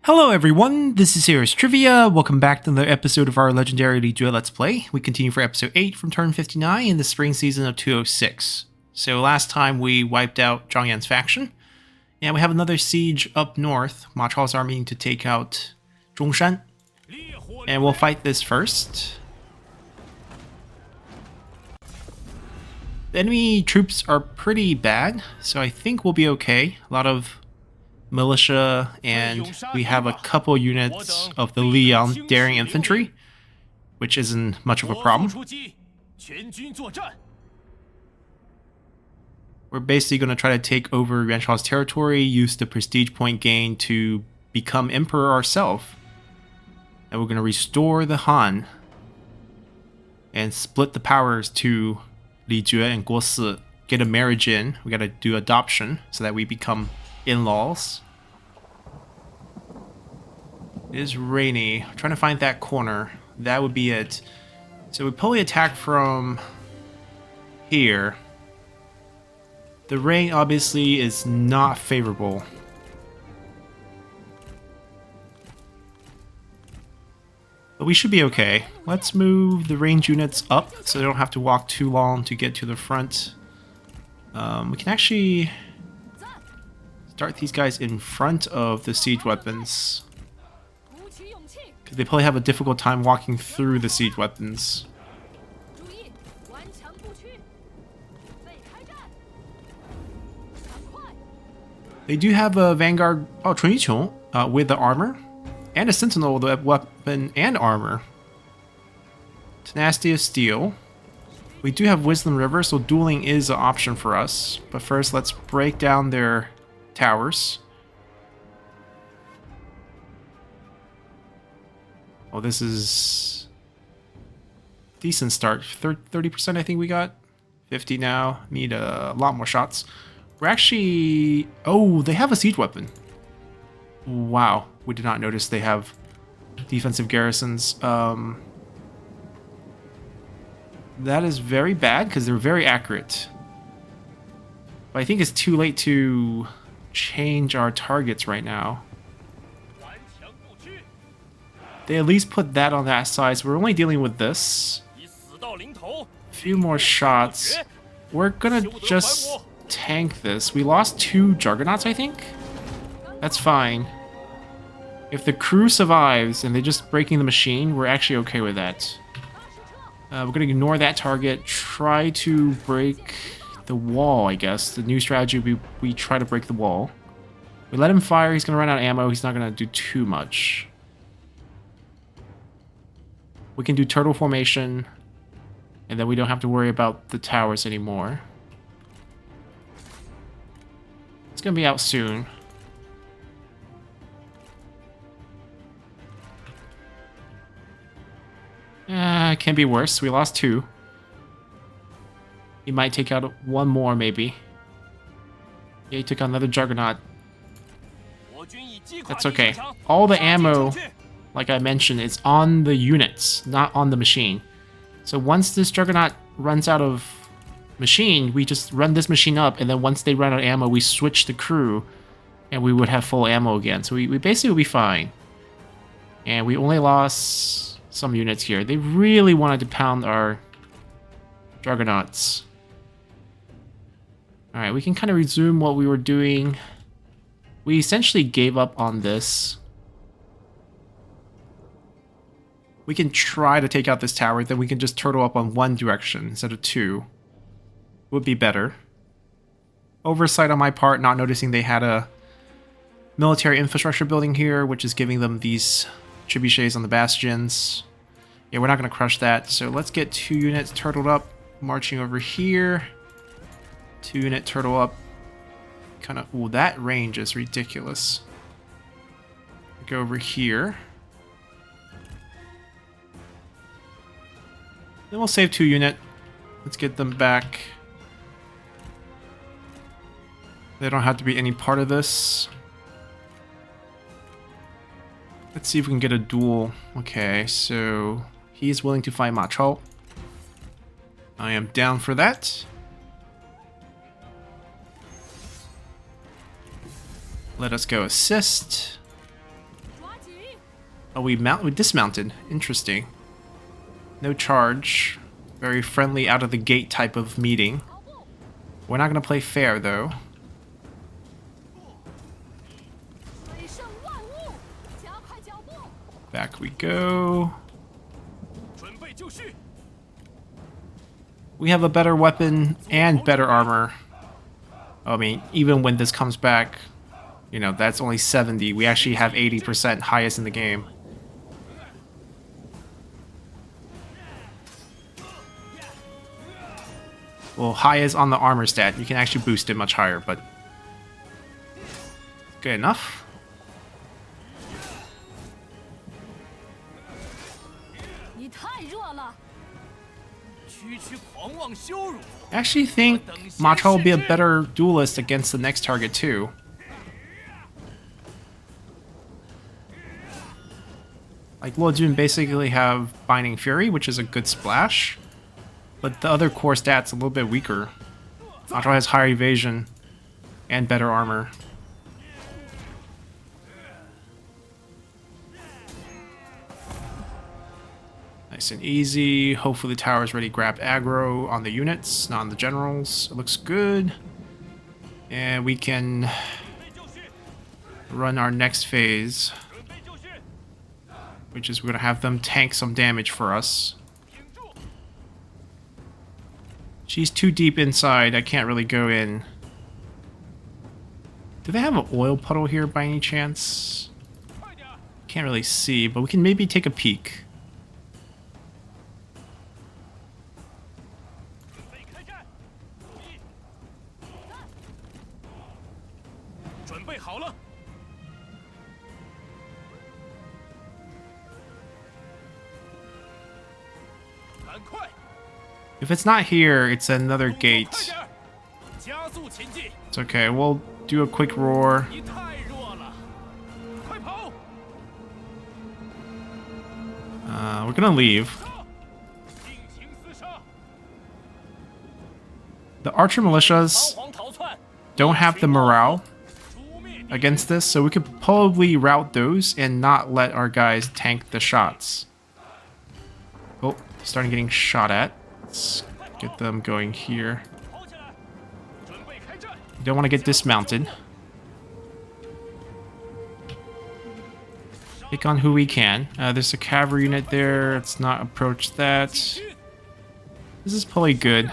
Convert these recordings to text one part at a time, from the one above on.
Hello everyone, this is Heroes Trivia. Welcome back to another episode of our Legendary E08 Let's Play. We continue for episode 8 from turn 59 in the spring season of 206. So last time we wiped out Zhang Yan's faction, and we have another siege up north. Ma Chao's army to take out Zhongshan, and we'll fight this first. The enemy troops are pretty bad, so I think we'll be okay. A lot of militia, and we have a couple units of the Liang daring infantry, which isn't much of a problem. We're basically going to try to take over Yuan Shao's territory, use the prestige point gain to become emperor ourselves, and we're going to restore the Han and split the powers to Li Jue and Guo Si. Get a marriage in. We got to do adoption so that we become in-laws. It is rainy. I'm trying to find that corner. That would be it. So we probably attack from here. The rain obviously is not favorable. But we should be okay. Let's move the range units up so they don't have to walk too long to get to the front. We can actually start these guys in front of the siege weapons, because they probably have a difficult time walking through the siege weapons. They do have a Vanguard, Chun Yiqiong, with the armor, and a Sentinel with the weapon and armor. Tenacity of Steel. We do have Wisdom River, so dueling is an option for us. But first, let's break down their towers. Oh, this is decent start. 30% I think we got. 50 now. Need a lot more shots. We're actually... Oh, they have a siege weapon. Wow. We did not notice they have defensive garrisons. That is very bad because they're very accurate. But I think it's too late to change our targets right now. They at least put that on that side, so we're only dealing with this. A few more shots. We're gonna just tank this. We lost 2 Juggernauts, I think? That's fine. If the crew survives and they're just breaking the machine, we're actually okay with that. We're gonna ignore that target, try to break the wall, I guess. The new strategy, we try to break the wall. We let him fire, he's gonna run out of ammo, he's not gonna do too much. We can do turtle formation, and then we don't have to worry about the towers anymore. It's gonna be out soon. It can be worse. We lost 2. He might take out 1 more, maybe. Yeah, he took out another Juggernaut. That's okay. All the ammo, like I mentioned, is on the units, not on the machine. So once this Juggernaut runs out of machine, we just run this machine up, and then once they run out of ammo, we switch the crew, and we would have full ammo again. So we basically will be fine. And we only lost some units here. They really wanted to pound our Juggernauts. Alright, we can kind of resume what we were doing. We essentially gave up on this. We can try to take out this tower, then we can just turtle up on 1 direction instead of 2. Would be better. Oversight on my part, not noticing they had a military infrastructure building here, which is giving them these trebuchets on the bastions. Yeah, we're not going to crush that, so let's get 2 units turtled up, marching over here. 2 unit turtle up. Kind of, ooh, that range is ridiculous. Go over here. Then we'll save 2 unit. Let's get them back. They don't have to be any part of this. Let's see if we can get a duel. Okay, so he's willing to fight Ma Chao. I am down for that. Let us go assist. Oh, we dismounted. Interesting. No charge. Very friendly out of the gate type of meeting. We're not gonna play fair though. Back we go. We have a better weapon and better armor. I mean, even when this comes back, you know, that's only 70. We actually have 80% highest in the game. Well, highest on the armor stat. You can actually boost it much higher, but good enough. I actually think Ma Chao will be a better duelist against the next target too. Like, Luo Jun basically have Binding Fury, which is a good splash. But the other core stats a little bit weaker. Ma Chao has higher evasion and better armor. Nice and easy. Hopefully the tower's ready to grab aggro on the units, not on the generals. It looks good. And we can run our next phase, which is we're going to have them tank some damage for us. She's too deep inside. I can't really go in. Do they have an oil puddle here by any chance? Can't really see, but we can maybe take a peek. If it's not here, it's another gate. It's okay, we'll do a quick roar. We're gonna leave. The archer militias don't have the morale against this, so we could probably rout those and not let our guys tank the shots. Oh, starting getting shot at. Let's get them going here. Don't want to get dismounted. Pick on who we can. There's a cavalry unit there. Let's not approach that. This is probably good.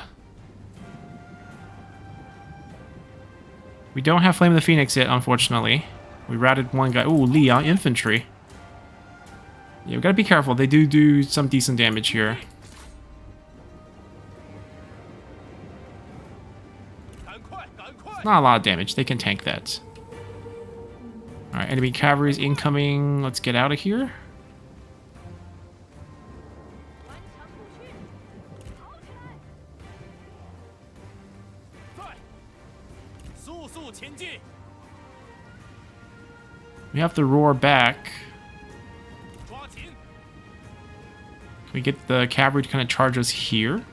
We don't have Flame of the Phoenix yet, unfortunately. We routed one guy. Ooh, Leon infantry. Yeah, we gotta be careful. They do some decent damage here. Not a lot of damage. They can tank that. Alright, enemy cavalry is incoming. Let's get out of here. We have to roar back. Can we get the cavalry to kind of charge us here?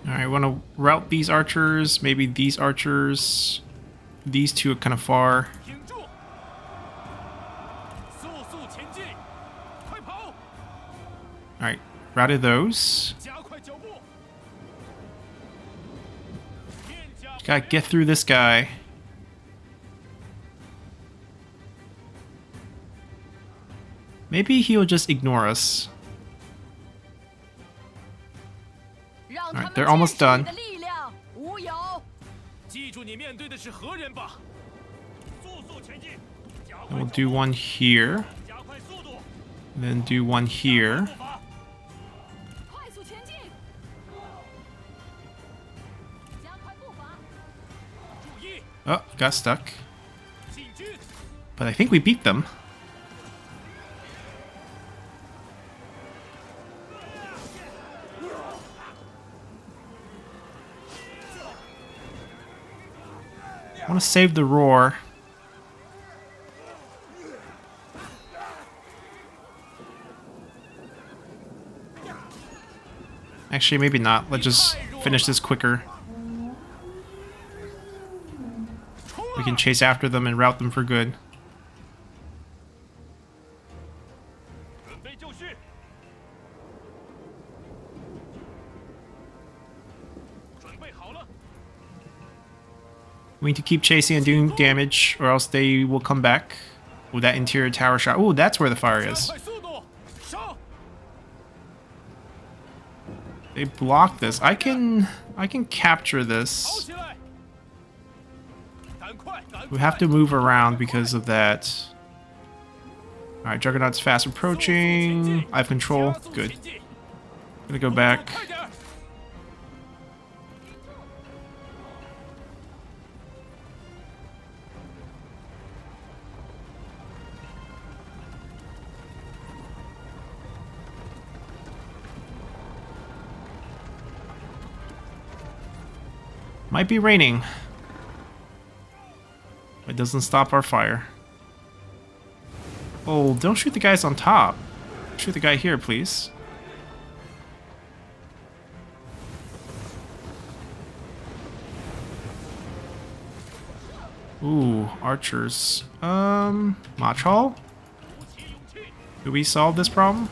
Alright, I want to route these archers, maybe these archers. These two are kind of far. Alright, routed those. Just gotta get through this guy. Maybe he'll just ignore us. Alright, they're almost done. And we'll do one here. And then do one here. Oh, got stuck. But I think we beat them. I want to save the roar. Actually, maybe not. Let's just finish this quicker. We can chase after them and rout them for good. We need to keep chasing and doing damage, or else they will come back. With that interior tower shot. Oh, that's where the fire is. They blocked this. I can capture this. We have to move around because of that. Alright, Juggernaut's fast approaching. I have control. Good. Gonna go back. Might be raining. It doesn't stop our fire. Oh, don't shoot the guys on top. Shoot the guy here, please. Ooh, archers. Mach Hall? Do we solve this problem?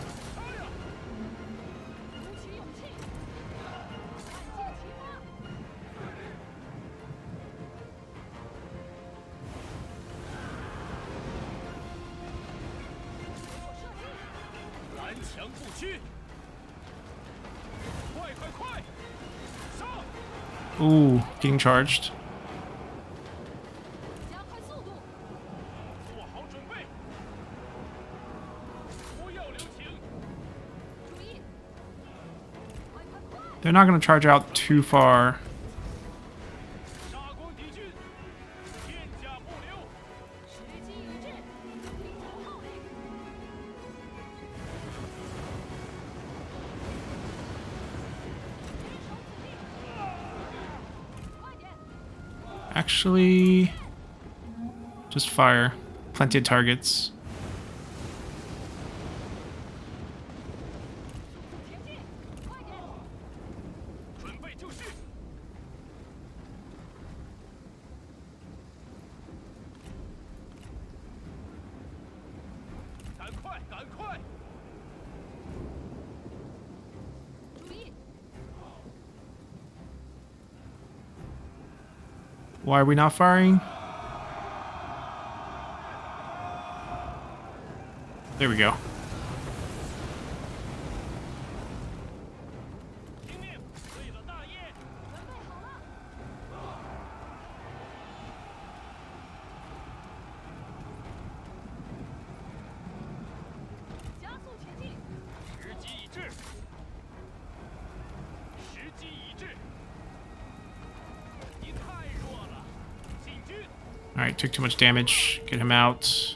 Ooh, getting charged. They're not going to charge out too far. Actually, just fire. Plenty of targets. Why are we not firing? There we go. Alright, took too much damage. Get him out.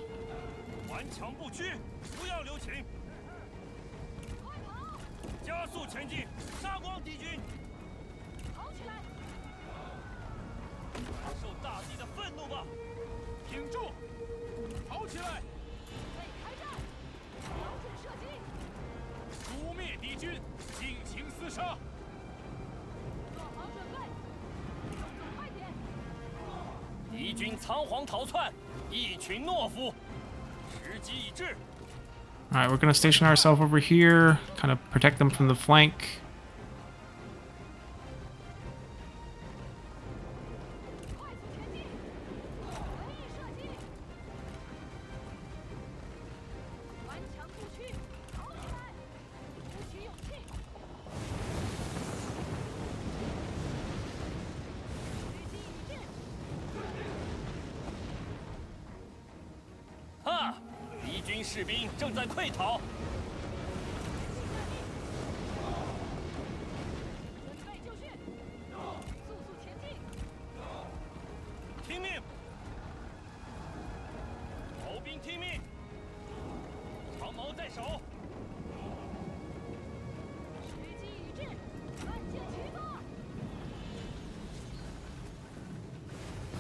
Alright, we're gonna station ourselves over here, kind of protect them from the flank.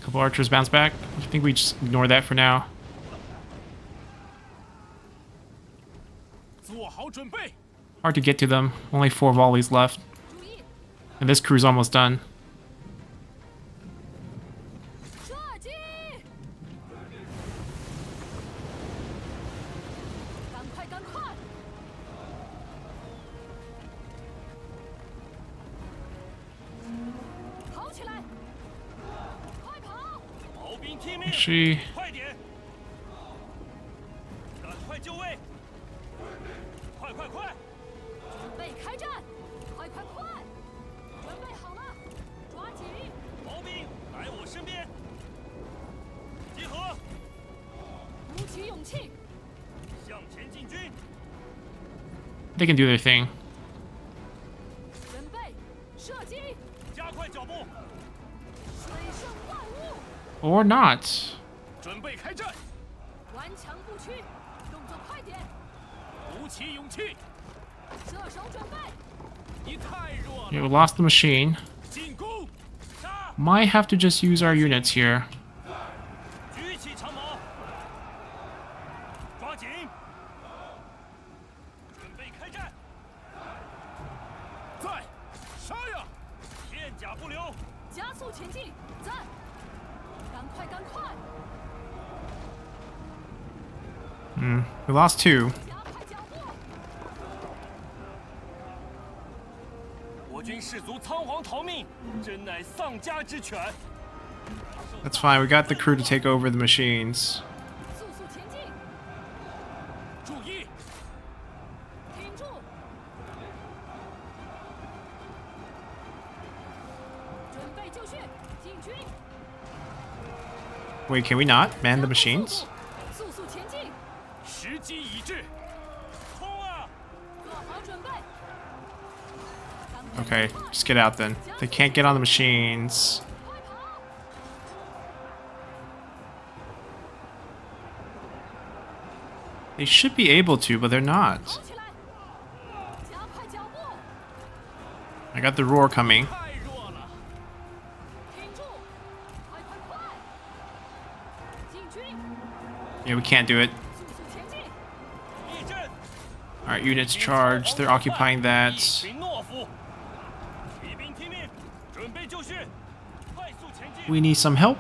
Couple archers bounce back. I think we just ignore that for now. Hard to get to them. Only 4 volleys left. And this crew's almost done. She... They can do their thing. Or not. Yeah, we lost the machine. Might have to just use our units here. We lost 2. That's fine, we got the crew to take over the machines. Wait, can we not man the machines? Okay, just get out then. They can't get on the machines. They should be able to, but they're not. I got the roar coming. Yeah, we can't do it. Alright, units charged. They're occupying that. We need some help.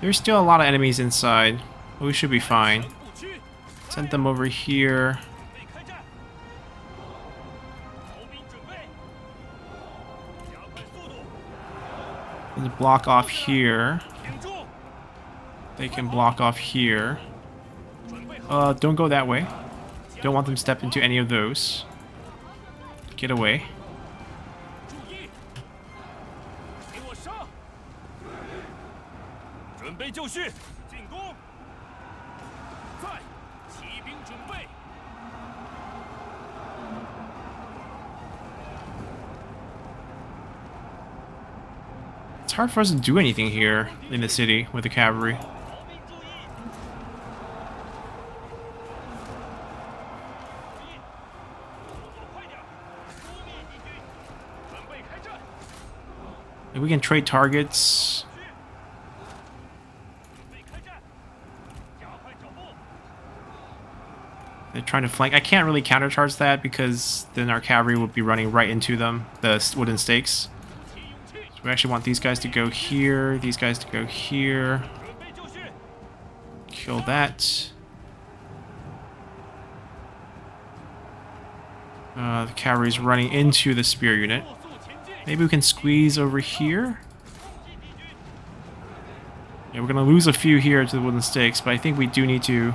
There's still a lot of enemies inside, but we should be fine. Send them over here. Let's block off here. They can block off here. Don't go that way. Don't want them to step into any of those. Get away. It's hard for us to do anything here in the city with the cavalry. If we can trade targets. They're trying to flank. I can't really countercharge that because then our cavalry will be running right into them, the wooden stakes. So we actually want these guys to go here, these guys to go here. Kill that. The cavalry's running into the spear unit. Maybe we can squeeze over here. Yeah, we're gonna lose a few here to the wooden stakes, but I think we do need to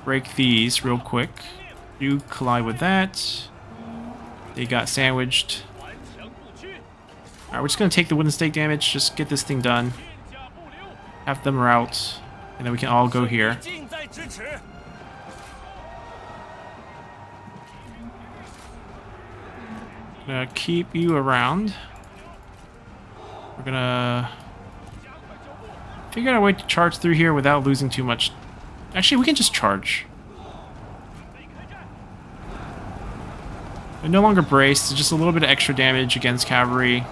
break these real quick. You collide with that. They got sandwiched. Alright, we're just gonna take the wooden stake damage, just get this thing done. Have them rout, and then we can all go here. Gonna keep you around. We're gonna figure out a way to charge through here without losing too much. Actually, we can just charge. They're no longer braced, just a little bit of extra damage against cavalry.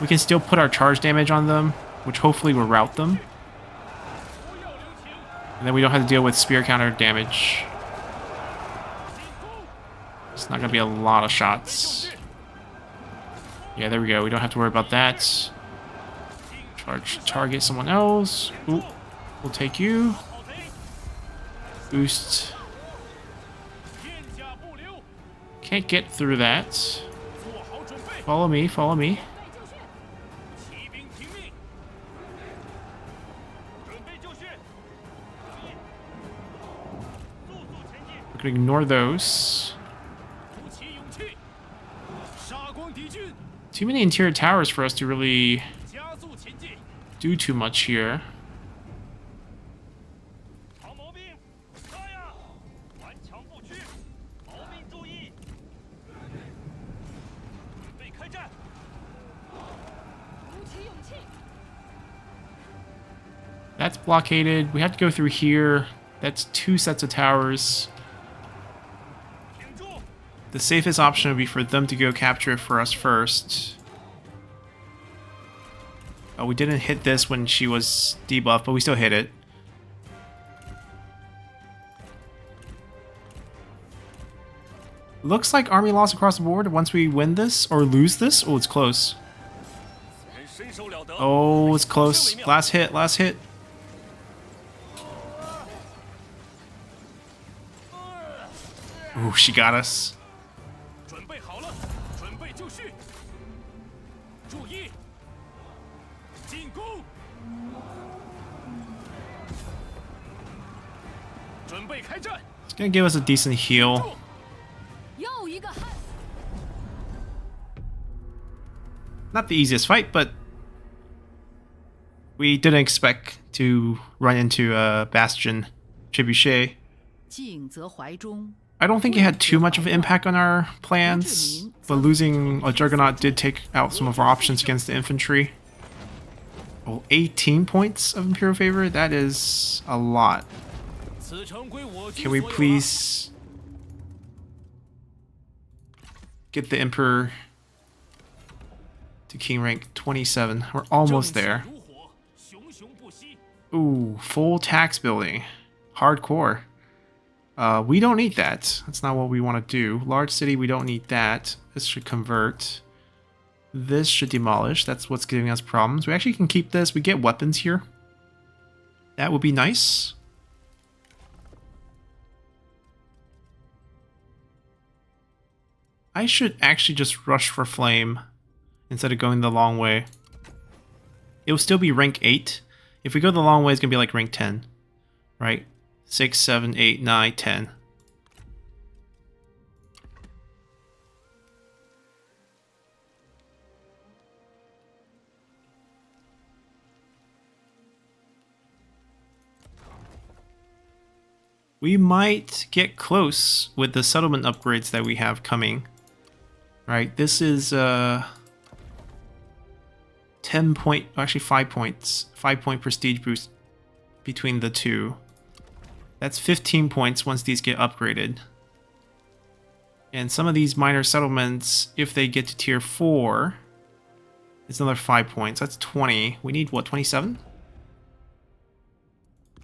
We can still put our charge damage on them, which hopefully will rout them. And then we don't have to deal with spear counter damage. It's not going to be a lot of shots. Yeah, there we go. We don't have to worry about that. Charge, target someone else. Ooh, we'll take you. Boost. Can't get through that. Follow me, follow me. We're gonna ignore those. Too many interior towers for us to really do too much here. That's blockaded. We have to go through here. That's 2 sets of towers. The safest option would be for them to go capture it for us first. Oh, we didn't hit this when she was debuffed, but we still hit it. Looks like army loss across the board once we win this or lose this. Oh, it's close. Oh, it's close. Last hit, last hit. Ooh, she got us. It's gonna give us a decent heal. Not the easiest fight, but we didn't expect to run into a Bastion Trebuchet. I don't think it had too much of an impact on our plans, but losing a Juggernaut did take out some of our options against the infantry. Oh, 18 points of Imperial Favor? That is a lot. Can we please get the Emperor to King rank 27? We're almost there. Ooh, full tax building. Hardcore. We don't need that. That's not what we want to do. Large city, we don't need that. This should convert. This should demolish. That's what's giving us problems. We actually can keep this. We get weapons here. That would be nice. I should actually just rush for flame instead of going the long way. It will still be rank 8. If we go the long way, it's going to be like rank 10. Right? 6, 7, 8, 9, 10. We might get close with the settlement upgrades that we have coming. Right, this is 10 point, actually 5 points, 5-point prestige boost between the two. That's 15 points once these get upgraded. And some of these minor settlements, if they get to tier 4, it's another 5 points. That's 20. We need what, 27?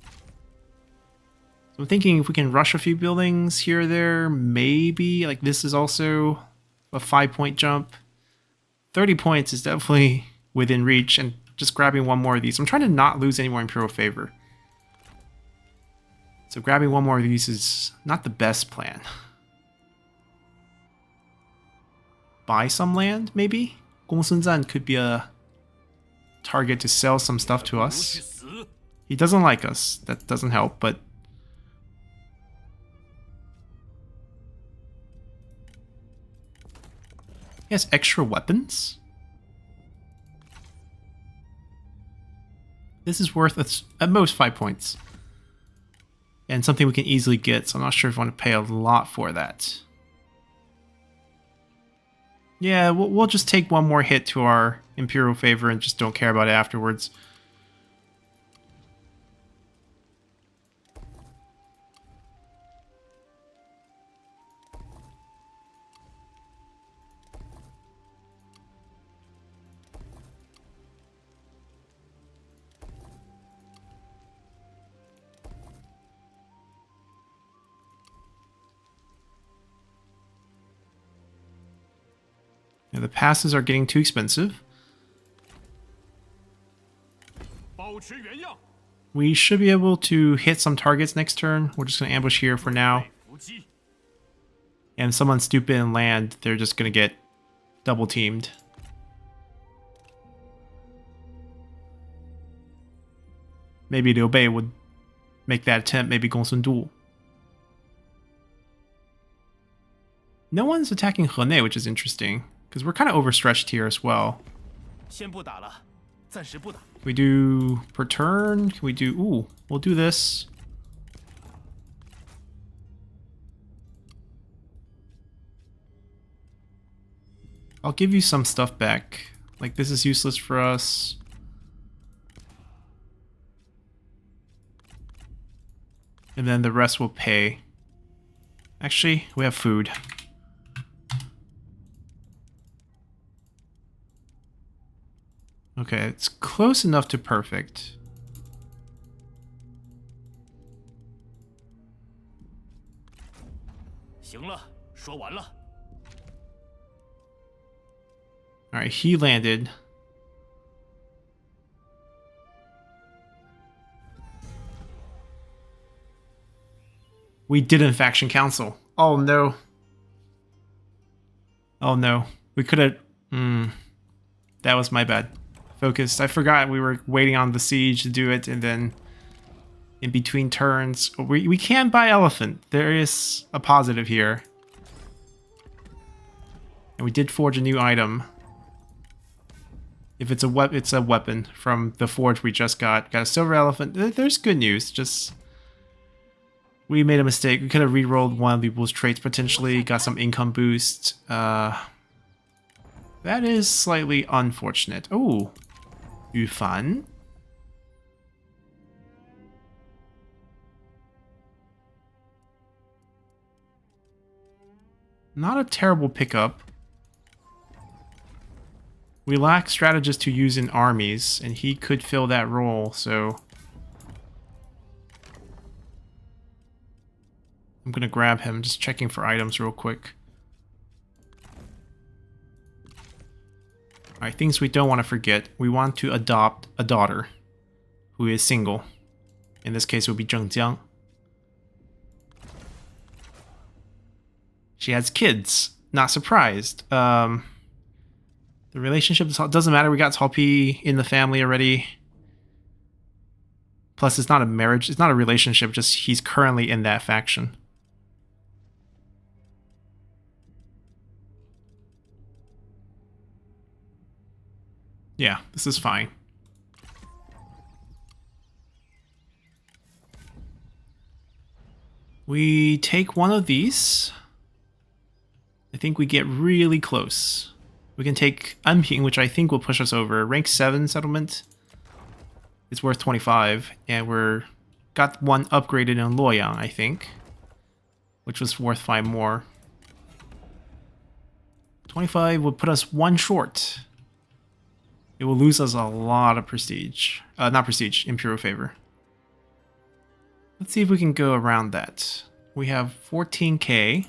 So I'm thinking if we can rush a few buildings here or there, maybe. Like this is also a 5-point jump. 30 points is definitely within reach, and just grabbing one more of these. I'm trying to not lose any more Imperial Favor. So grabbing one more of these is not the best plan. Buy some land, maybe? Gongsun could be a target to sell some stuff to us. He doesn't like us. That doesn't help, but he has extra weapons? This is worth at most 5 points. And something we can easily get, so I'm not sure if I want to pay a lot for that. Yeah, we'll just take one more hit to our Imperial Favor and just don't care about it afterwards. Yeah, the passes are getting too expensive. We should be able to hit some targets next turn. We're just going to ambush here for now. And if someone's stupid and land, they're just going to get double teamed. Maybe Liu Bei would make that attempt, maybe Gongsun Du. No one's attacking Hene, which is interesting, because we're kind of overstretched here as well. Can we do per turn? Can we do... Ooh, we'll do this. I'll give you some stuff back. Like, this is useless for us. And then the rest will pay. Actually, we have food. Okay, it's close enough to perfect. Alright, he landed. We didn't faction council. Oh no. Oh no. We could have... that was my bad. Focused. I forgot we were waiting on the siege to do it, and then in between turns... We can buy elephant. There is a positive here. And we did forge a new item. If it's a weapon from the forge we just got. Got a silver elephant. There's good news. Just... we made a mistake. We could have re-rolled one of people's traits potentially. Got some income boost. That is slightly unfortunate. Oh, Yufan. Not a terrible pickup. We lack strategists to use in armies, and he could fill that role, so... I'm gonna grab him, just checking for items real quick. Alright, things we don't want to forget. We want to adopt a daughter who is single. In this case, it would be Zheng Jiang. She has kids. Not surprised. The relationship doesn't matter. We got Cao Pi in the family already. Plus, it's not a marriage. It's not a relationship. Just he's currently in that faction. Yeah, this is fine. We take one of these. I think we get really close. We can take Anping, which I think will push us over. Rank 7 settlement. It's worth 25. And we're got one upgraded in Luoyang, I think. Which was worth 5 more. 25 would put us 1 short. It will lose us a lot of prestige. Not prestige, Imperial favor. Let's see if we can go around that. We have 14k.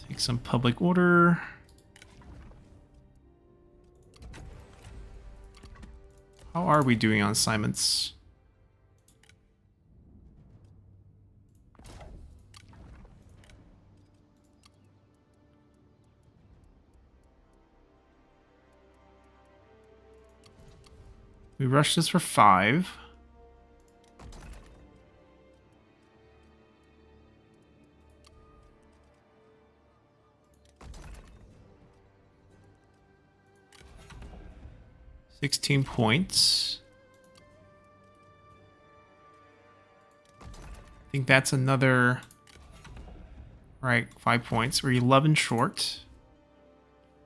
Take some public order. How are we doing on assignments? We rushed this for 5. $16 points. I think that's another... Right, 5 points. We're 11 short.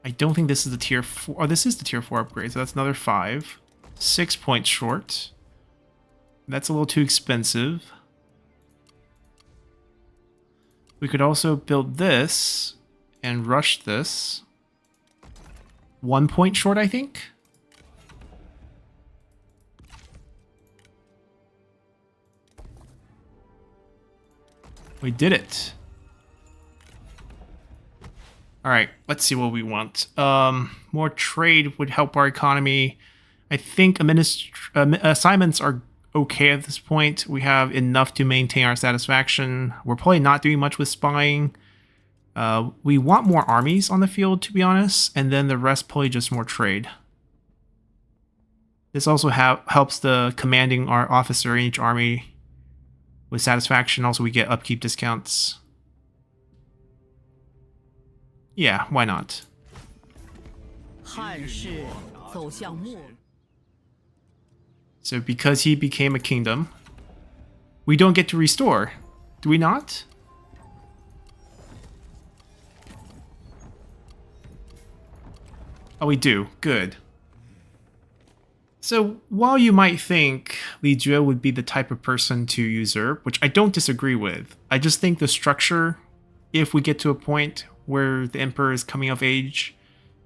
I don't think this is the tier 4. Oh, this is the tier 4 upgrade, so that's another 5. 6 points short. That's a little too expensive. We could also build this and rush this. 1 point short, I think. We did it. Alright, let's see what we want. More trade would help our economy. I think assignments are okay at this point. We have enough to maintain our satisfaction. We're probably not doing much with spying. We want more armies on the field, to be honest, and then the rest probably just more trade. This also helps the commanding our officer in each army with satisfaction. Also, we get upkeep discounts. Yeah, why not? So because he became a kingdom, we don't get to restore. Do we not? Oh, we do. Good. So while you might think Li Jue would be the type of person to usurp, which I don't disagree with, I just think the structure, if we get to a point where the emperor is coming of age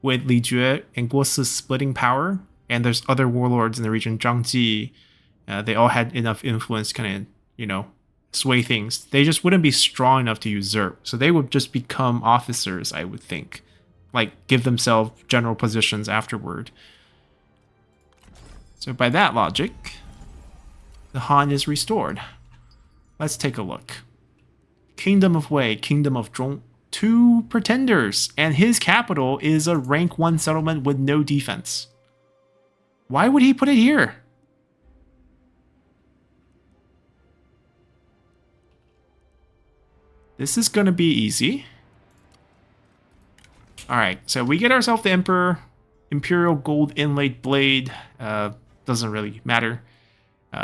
with Li Jue and Guo Si splitting power, and there's other warlords in the region, Zhang Ji, they all had enough influence to kind of, sway things. They just wouldn't be strong enough to usurp. So they would just become officers, I would think. Like, give themselves general positions afterward. So by that logic, the Han is restored. Let's take a look. Kingdom of Wei, Kingdom of Zhong. 2 pretenders, and his capital is a rank 1 settlement with no defense. Why would he put it here? This is going to be easy. Alright, so we get ourselves the Emperor. Imperial gold inlaid blade. Doesn't really matter.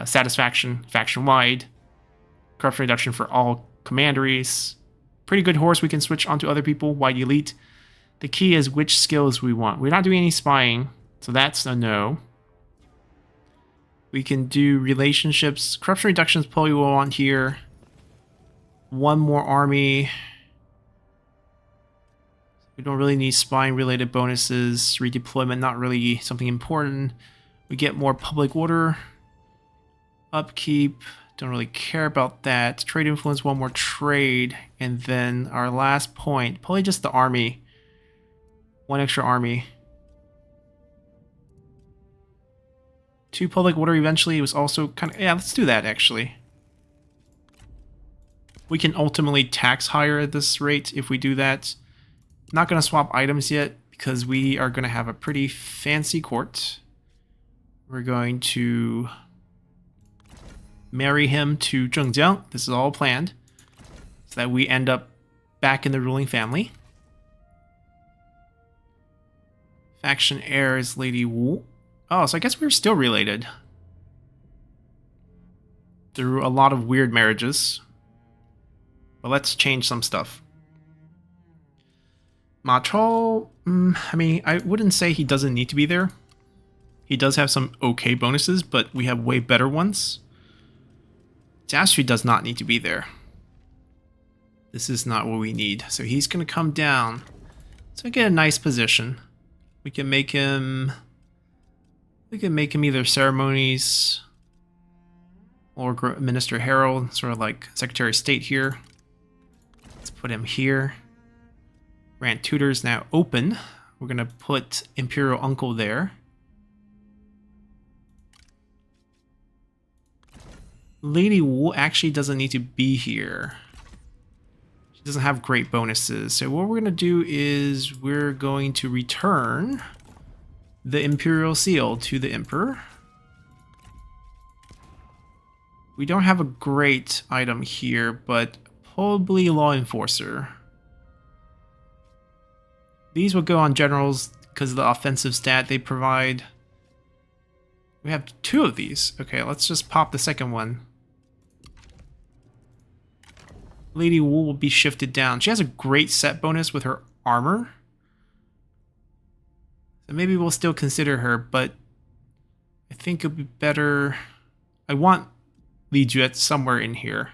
Satisfaction, faction-wide. Corruption reduction for all commanderies. Pretty good horse we can switch onto other people. Wide elite. The key is which skills we want. We're not doing any spying, so that's a no. We can do relationships. Corruption reduction is probably what we want here. 1 more army. We don't really need spying related bonuses. Redeployment, not really something important. We get more public order. Upkeep. Don't really care about that. Trade influence, 1 more trade. And then our last point, probably just the army. 1 extra army. 2 public order eventually was also kind of... Yeah, let's do that actually. We can ultimately tax higher at this rate if we do that. Not going to swap items yet because we are going to have a pretty fancy court. We're going to... marry him to Zhengjiang. This is all planned. So that we end up back in the ruling family. Faction heir is Lady Wu. Oh, so I guess we're still related. Through a lot of weird marriages. But let's change some stuff. Ma Chao, I mean, I wouldn't say he doesn't need to be there. He does have some okay bonuses, but we have way better ones. Jia does not need to be there. This is not what we need. So he's going to come down. So we get a nice position. We can make him... either ceremonies or Minister Herald, sort of like Secretary of State here. Let's put him here. Grant Tutors now open. We're going to put Imperial Uncle there. Lady Wu actually doesn't need to be here. She doesn't have great bonuses. So what we're going to do is we're going to return the Imperial Seal to the Emperor. We don't have a great item here, but probably Law Enforcer. These will go on generals because of the offensive stat they provide. We have 2 of these. Okay, let's just pop the second one. Lady Wu will be shifted down. She has a great set bonus with her armor. So maybe we'll still consider her, but I think it would be better... I want Li Jue somewhere in here.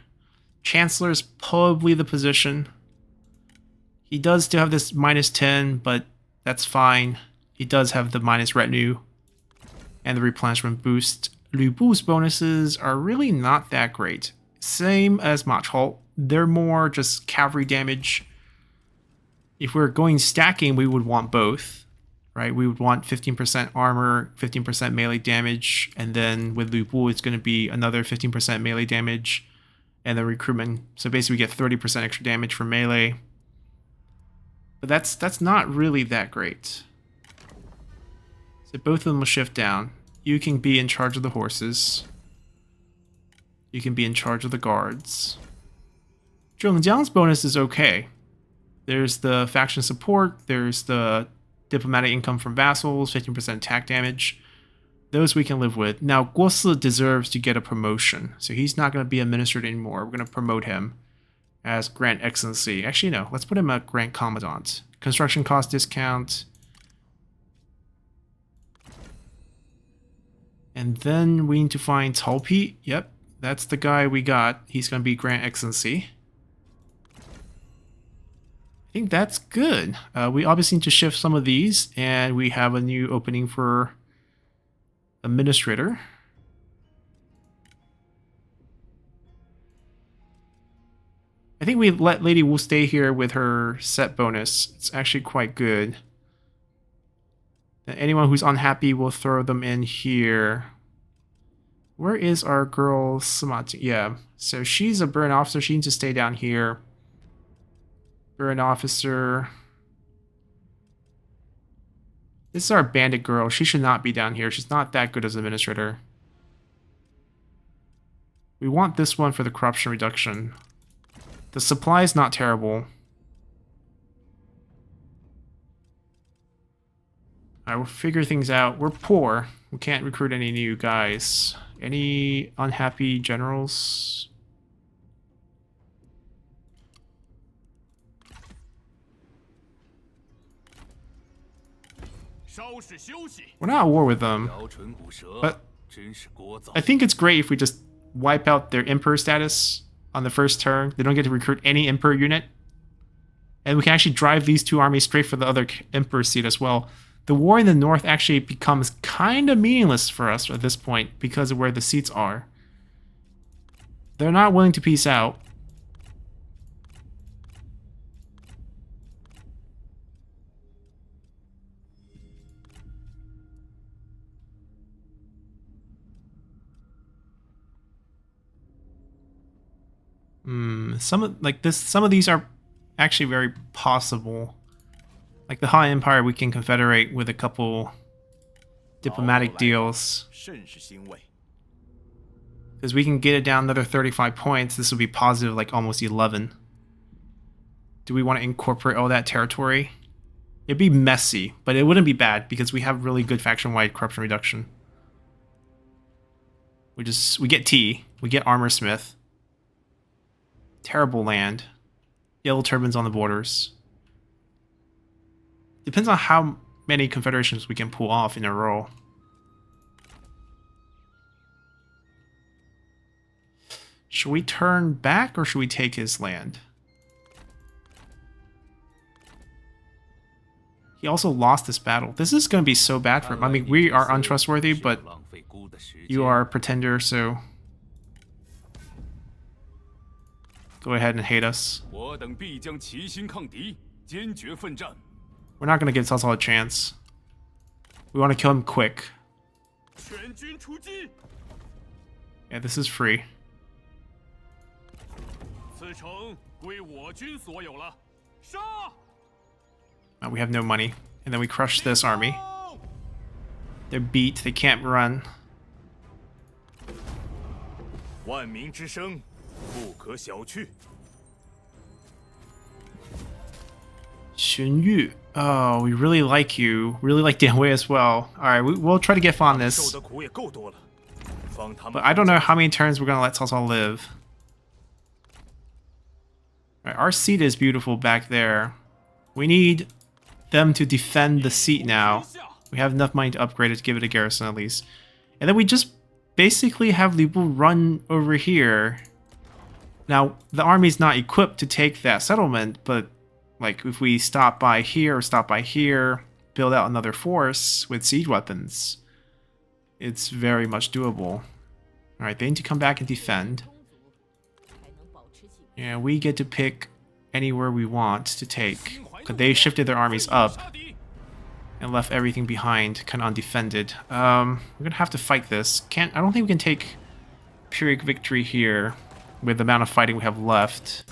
Chancellor is probably the position. He does still have this -10, but that's fine. He does have the minus retinue and the replenishment boost. Lu Bu's bonuses are really not that great. Same as Ma Chao. They're more just cavalry damage. If we're going stacking, we would want both, right? We would want 15% armor, 15% melee damage, and then with Lu Bu, it's going to be another 15% melee damage, and then recruitment. So basically, we get 30% extra damage for melee. But that's not really that great. So both of them will shift down. You can be in charge of the horses. You can be in charge of the guards. Zhengjiang's bonus is okay. There's the faction support, there's the diplomatic income from vassals, 15% attack damage. Those we can live with. Now, Guosi deserves to get a promotion, so he's not going to be administrator anymore. We're going to promote him as Grand Excellency. Actually, no, let's put him at Grand Commandant. Construction cost discount. And then we need to find Cao Pi. Yep, that's the guy we got. He's going to be Grand Excellency. I think that's good. We obviously need to shift some of these, and we have a new opening for administrator. I think we let Lady Wu stay here with her set bonus. It's actually quite good. And anyone who's unhappy, we'll throw them in here. Where is our girl Samati? Yeah, so she's a burn officer. She needs to stay down here. Burn officer. This is our bandit girl. She should not be down here. She's not that good as an administrator. We want this one for the corruption reduction. The supply is not terrible. Alright, we'll figure things out. We're poor. We can't recruit any new guys. Any unhappy generals? We're not at war with them, but I think it's great if we just wipe out their Emperor status on the first turn. They don't get to recruit any Emperor unit. And we can actually drive these two armies straight for the other Emperor seat as well. The war in the north actually becomes kind of meaningless for us at this point because of where the seats are. They're not willing to peace out. Some of these are actually very possible. Like the Han Empire, we can confederate with a couple diplomatic deals. Because we can get it down another 35 points. This would be positive, like almost 11. Do we want to incorporate all that territory? It'd be messy, but it wouldn't be bad because we have really good faction-wide corruption reduction. We get T, we get Armor Smith. Terrible land. Yellow turbans on the borders. Depends on how many confederations we can pull off in a row. Should we turn back or should we take his land? He also lost this battle. This is going to be so bad for him. I mean, we are untrustworthy, but you are a pretender, so go ahead and hate us. We're not going to give Cao Cao a chance. We want to kill him quick. Yeah, this is free. We have no money. And then we crush this army. They're beat. They can't run. Xun Yu. Oh, we really like you. Really like Dian Wei as well. Alright, we'll try to get on this. But I don't know how many turns we're going to let Cao Cao live. Right, our seat is beautiful back there. We need them to defend the seat now. We have enough money to upgrade it to give it a garrison at least. And then we just basically have Lu Bu run over here. Now, the army's not equipped to take that settlement, but like if we stop by here or stop by here, build out another force with siege weapons, it's very much doable. Alright, they need to come back and defend. Yeah, we get to pick anywhere we want to take. but they shifted their armies up and left everything behind, kind of undefended. We're gonna have to fight this. I don't think we can take Pyrrhic victory here with the amount of fighting we have left.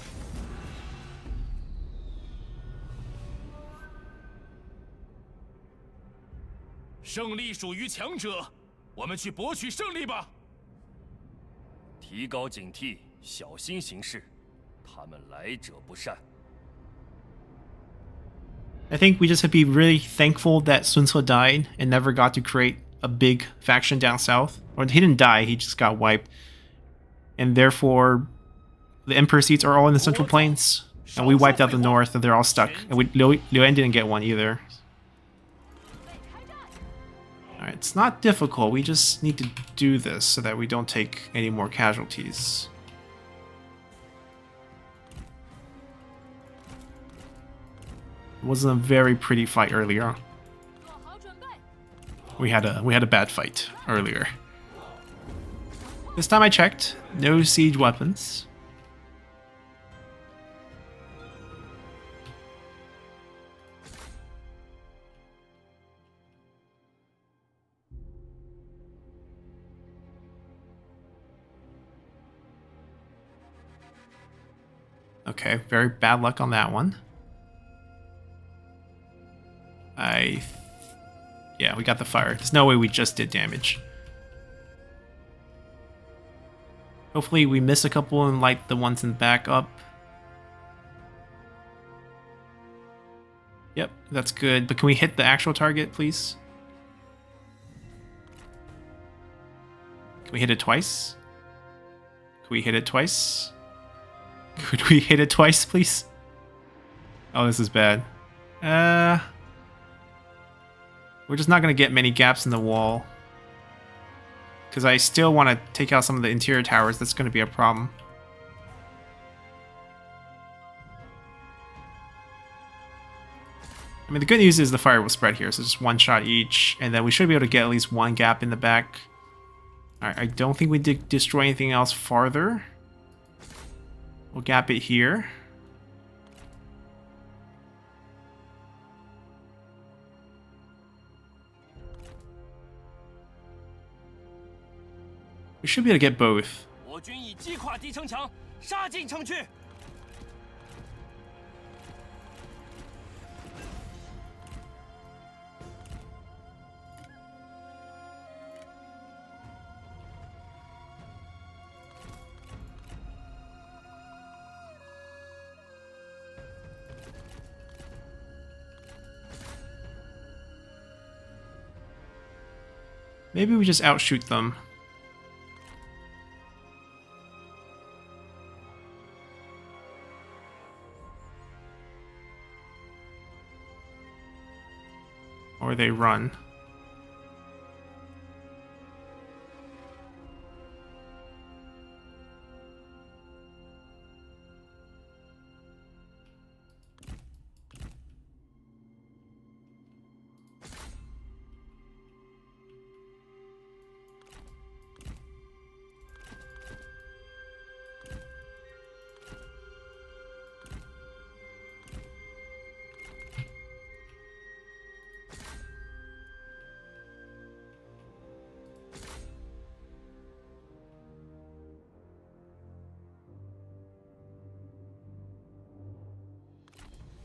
I think we just have to be really thankful that Sun Ce died and never got to create a big faction down south. Or he didn't die, he just got wiped. And therefore, the Emperor seats are all in the Central Plains. And we wiped out the north and they're all stuck. And Liu Yan didn't get one either. Alright, it's not difficult, we just need to do this so that we don't take any more casualties. It wasn't a very pretty fight earlier. We had a bad fight earlier. This time I checked, no siege weapons. Okay, very bad luck on that one. Yeah, we got the fire. There's no way we just did damage. Hopefully we miss a couple and light the ones in the back up. Yep, that's good. But can we hit the actual target, please? Can we hit it twice? Can we hit it twice? Could we hit it twice, please? Oh, this is bad. We're just not going to get many gaps in the wall. Because I still want to take out some of the interior towers. That's going to be a problem. I mean, the good news is the fire will spread here. So just one shot each. And then we should be able to get at least one gap in the back. Alright, I don't think we did destroy anything else farther. We'll gap it here. We should be able to get both. Maybe we just outshoot them. Or they run.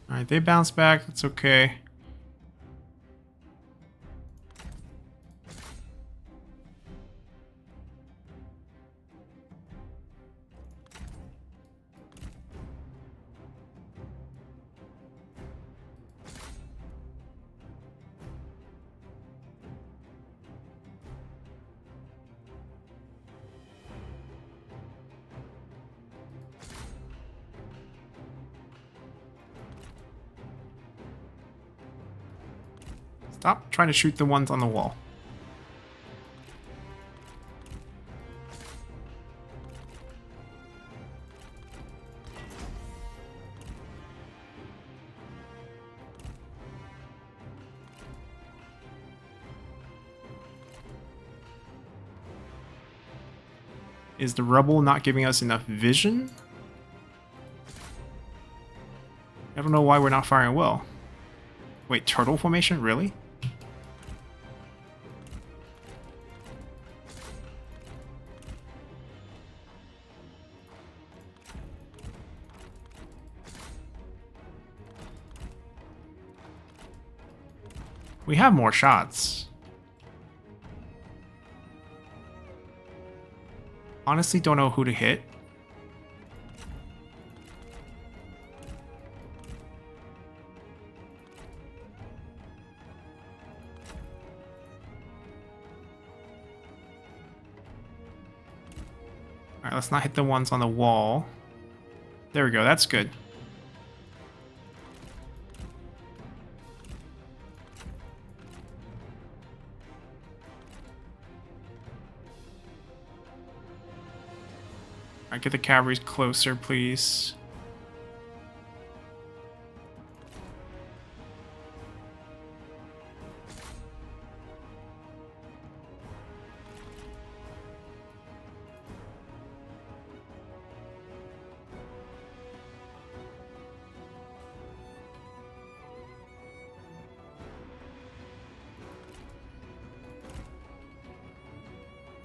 Alright, they bounce back, that's okay. Stop trying to shoot the ones on the wall. Is the rubble not giving us enough vision? Yep, don't know why we're not firing well. Wait, turtle formation? Really? We have more shots. Honestly, don't know who to hit. Alright, let's not hit the ones on the wall. There we go, that's good. Alright, get the cavalry closer, please.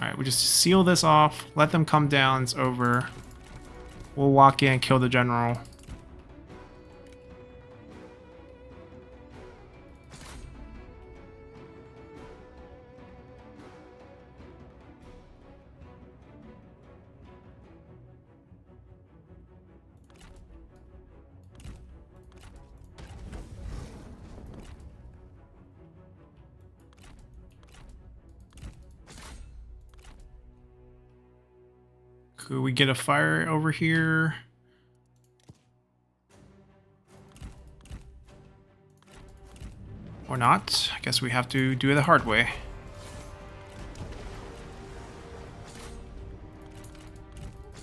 Alright, we just seal this off, let them come down, it's over. We'll walk in and kill the general. Could we get a fire over here? Or not? I guess we have to do it the hard way.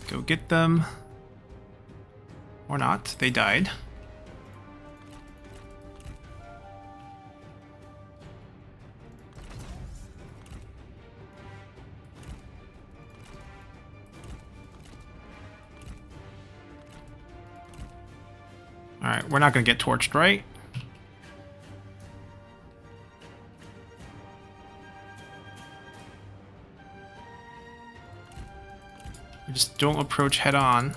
Go get them. Or not. They died. Alright, we're not going to get torched, right? We just don't approach head on.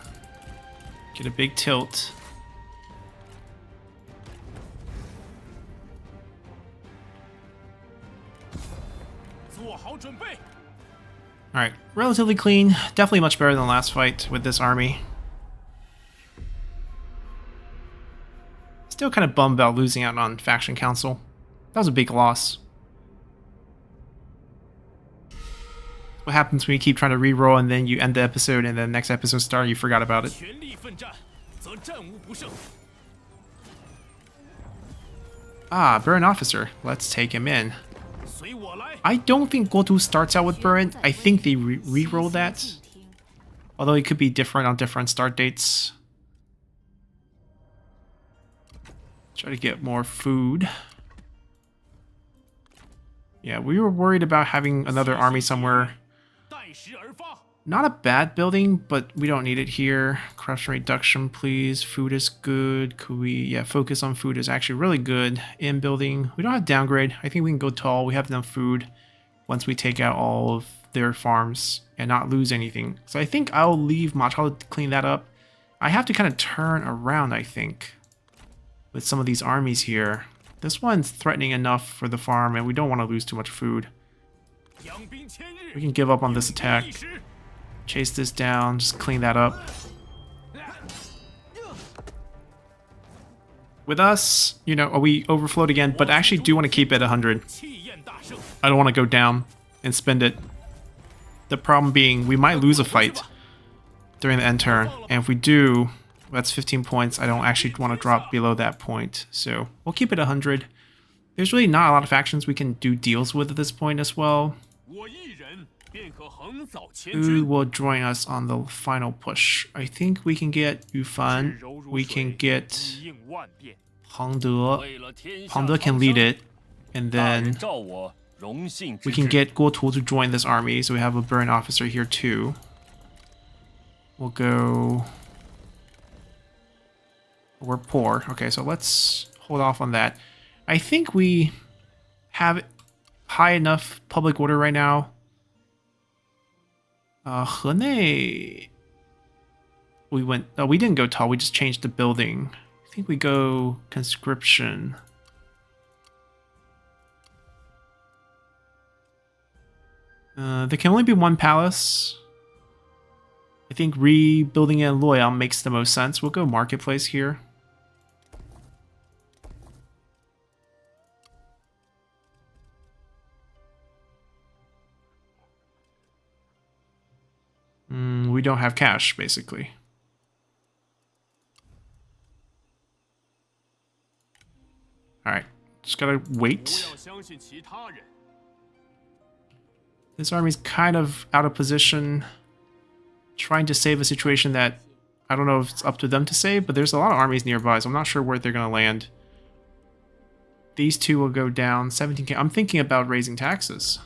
Get a big tilt. Alright, relatively clean. Definitely much better than the last fight with this army. Still kind of bummed about losing out on Faction Council. That was a big loss. What happens when you keep trying to reroll and then you end the episode and then the next episode starts and you forgot about it. Ah, Burn Officer. Let's take him in. I don't think Gotu starts out with Burn. I think they reroll that. Although it could be different on different start dates. Try to get more food. Yeah, we were worried about having another army somewhere. Not a bad building, but we don't need it here. Corruption reduction, please. Food is good. Could we... Yeah, focus on food is actually really good. In building, we don't have downgrade. I think we can go tall. We have enough food once we take out all of their farms and not lose anything. So I think I'll leave Machado to clean that up. I have to kind of turn around, I think, with some of these armies here. This one's threatening enough for the farm, and we don't want to lose too much food. We can give up on this attack. Chase this down, just clean that up. With us, you know, we overflowed again, but I actually do want to keep it 100. I don't want to go down and spend it. The problem being, we might lose a fight during the end turn, and if we do, that's 15 points. I don't actually want to drop below that point, so we'll keep it 100. There's really not a lot of factions we can do deals with at this point as well. Who will join us on the final push? I think we can get Yufan. We can get Hangde. Hangde can lead it, and then we can get Guotu to join this army, so we have a Burn Officer here too. We'll go... We're poor. Okay, so let's hold off on that. I think we have high enough public order right now. Hene... We went... Oh, we didn't go tall. We just changed the building. I think we go conscription. There can only be one palace. I think rebuilding it in Loyang makes the most sense. We'll go marketplace here. We don't have cash, basically. Alright, just gotta wait. This army's kind of out of position, trying to save a situation that I don't know if it's up to them to save, but there's a lot of armies nearby, so I'm not sure where they're going to land. These two will go down 17k. I'm thinking about raising taxes.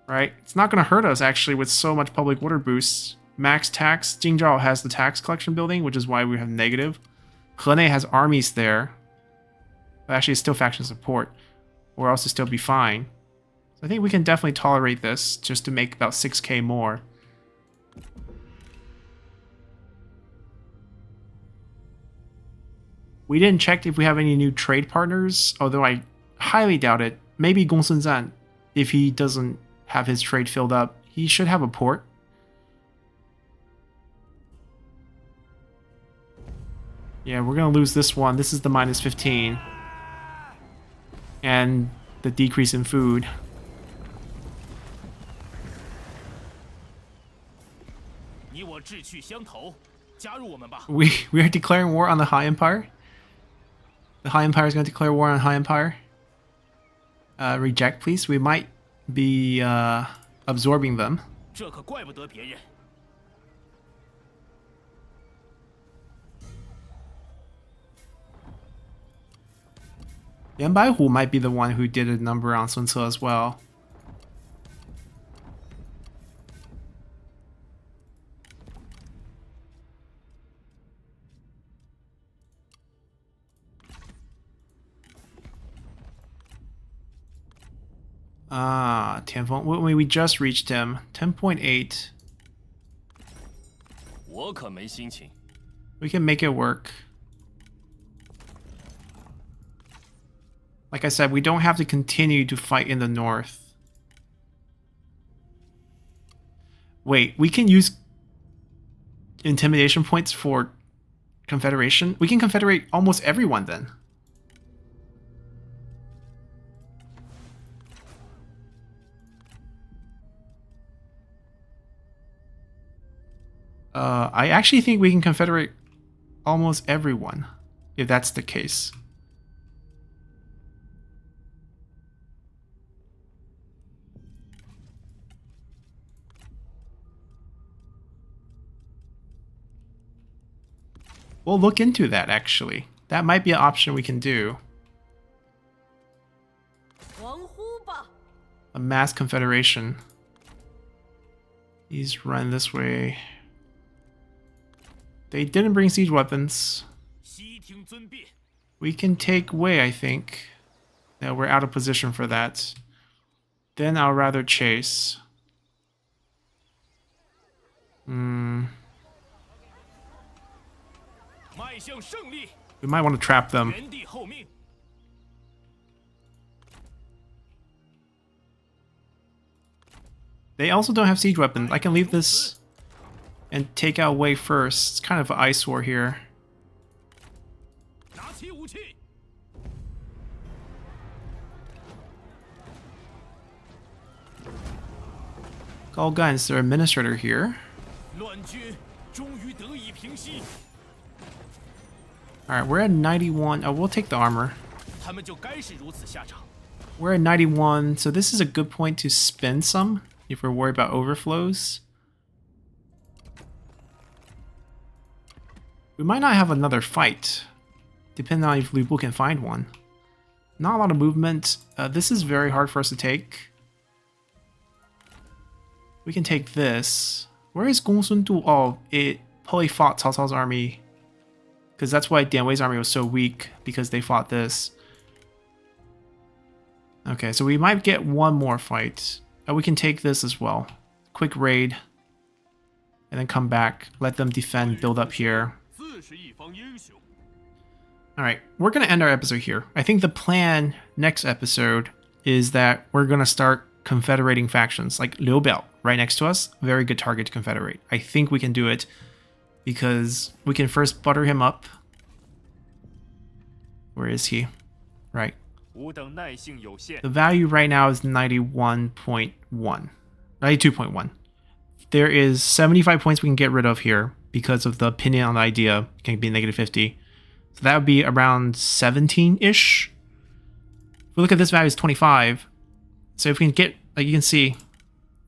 Right? It's not going to hurt us, actually, with so much public order boosts. Max tax. Jingzhou has the tax collection building, which is why we have negative. Hene has armies there. But actually, it's still faction support. Or else it'll still be fine. So I think we can definitely tolerate this, just to make about 6k more. We didn't check if we have any new trade partners, although I highly doubt it. Maybe Gongsun Zan, if he doesn't have his trade filled up, he should have a port. Yeah, we're going to lose this one. This is the minus 15. And the decrease in food. We are declaring war on the High Empire. The High Empire is going to declare war on High Empire. Reject, please. We might be absorbing them. Yan Baihu might be the one who did a number on Sun Ce as well. Ah, Tianfeng. We just reached him. 10.8. We can make it work. Like I said, we don't have to continue to fight in the north. Wait, we can use intimidation points for confederation? We can confederate almost everyone then. I actually think we can confederate almost everyone, if that's the case. We'll look into that, actually. That might be an option we can do. A mass confederation. These run this way. They didn't bring siege weapons. We can take Wei, I think. No, we're out of position for that. Then I'll rather chase. We might want to trap them. They also don't have siege weapons. I can leave this and take out Wei first. It's kind of an ice war here. Gao Gan's their administrator here. Alright, we're at 91. Oh, we'll take the armor. We're at 91, so this is a good point to spend some if we're worried about overflows. We might not have another fight, depending on if Lu Bu can find one. Not a lot of movement. This is very hard for us to take. We can take this. Where is Gongsun Du? Oh, probably fought Cao Cao's army. Because that's why Dian Wei's army was so weak, because they fought this. Okay, so we might get one more fight. We can take this as well. Quick raid. And then come back. Let them defend, build up here. Alright, we're going to end our episode here. I think the plan next episode is that we're going to start confederating factions. Like Liu Biao, right next to us. Very good target to confederate. I think we can do it. Because we can first butter him up. Where is he? Right. The value right now is 91.1. 92.1. There is 75 points we can get rid of here because of the opinion on the idea. It can be negative 50. So that would be around 17-ish. If we look at this value is 25. So if we can get, like you can see,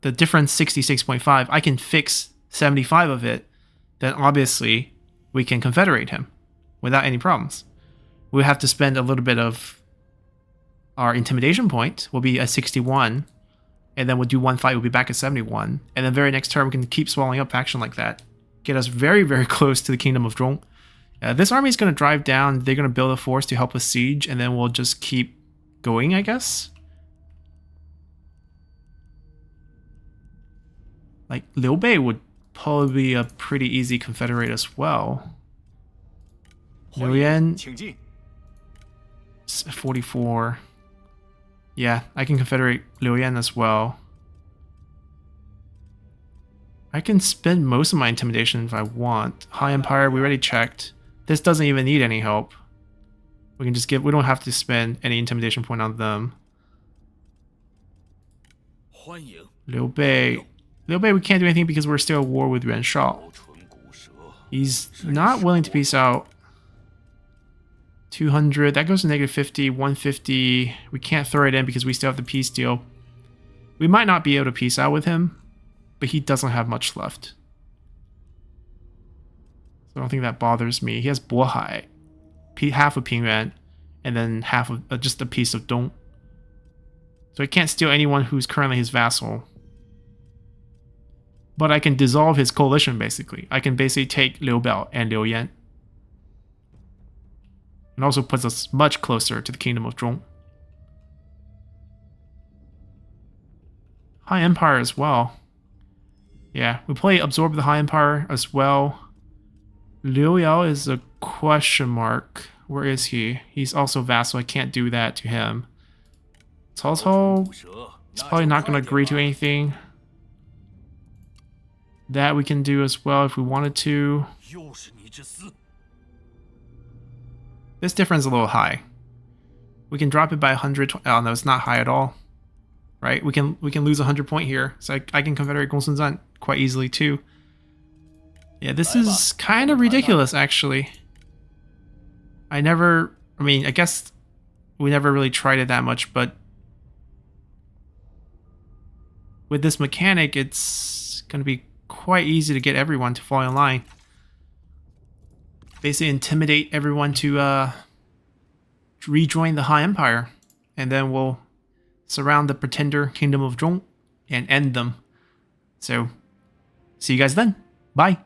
the difference 66.5, I can fix 75 of it. Then obviously we can confederate him without any problems. We have to spend a little bit of our intimidation point. Will be at 61, and then we'll do one fight. We'll be back at 71, and then very next turn we can keep swelling up faction like that, get us very, very close to the Kingdom of Zhong. This army is going to drive down. They're going to build a force to help us siege, and then we'll just keep going, I guess. Like Liu Bei would probably be a pretty easy confederate as well. Liu Yan, 44. Yeah, I can confederate Liu Yan as well. I can spend most of my intimidation if I want. High Empire, we already checked. This doesn't even need any help. We can just give, we don't have to spend any intimidation point on them. Liu Bei. Liu Bei we can't do anything because we're still at war with Yuan Shao. He's not willing to peace out. 200, that goes to negative 50, 150. We can't throw it in because we still have the peace deal. We might not be able to peace out with him, but he doesn't have much left. So I don't think that bothers me. He has Bohai, half of Pingyuan, and then half of just a piece of Dong. So I can't steal anyone who's currently his vassal. But I can dissolve his coalition, basically. I can basically take Liu Biao and Liu Yan. And also puts us much closer to the Kingdom of Zhong. High Empire as well. Yeah, we play Absorb the High Empire as well. Liu Yao is a question mark. Where is he? He's also vassal. I can't do that to him. Cao Cao is probably not going to agree to anything. That we can do as well if we wanted to. This difference is a little high. We can drop it by 100. Oh no, it's not high at all. Right? We can lose 100 point here. So I can confederate Gongsun Zan quite easily too. Yeah, this is kind of ridiculous actually. I mean, I guess we never really tried it that much, but with this mechanic, it's going to be quite easy to get everyone to fall in line. Basically intimidate everyone to rejoin the High Empire, and then we'll surround the pretender Kingdom of Zhong and end them. So, see you guys then. Bye.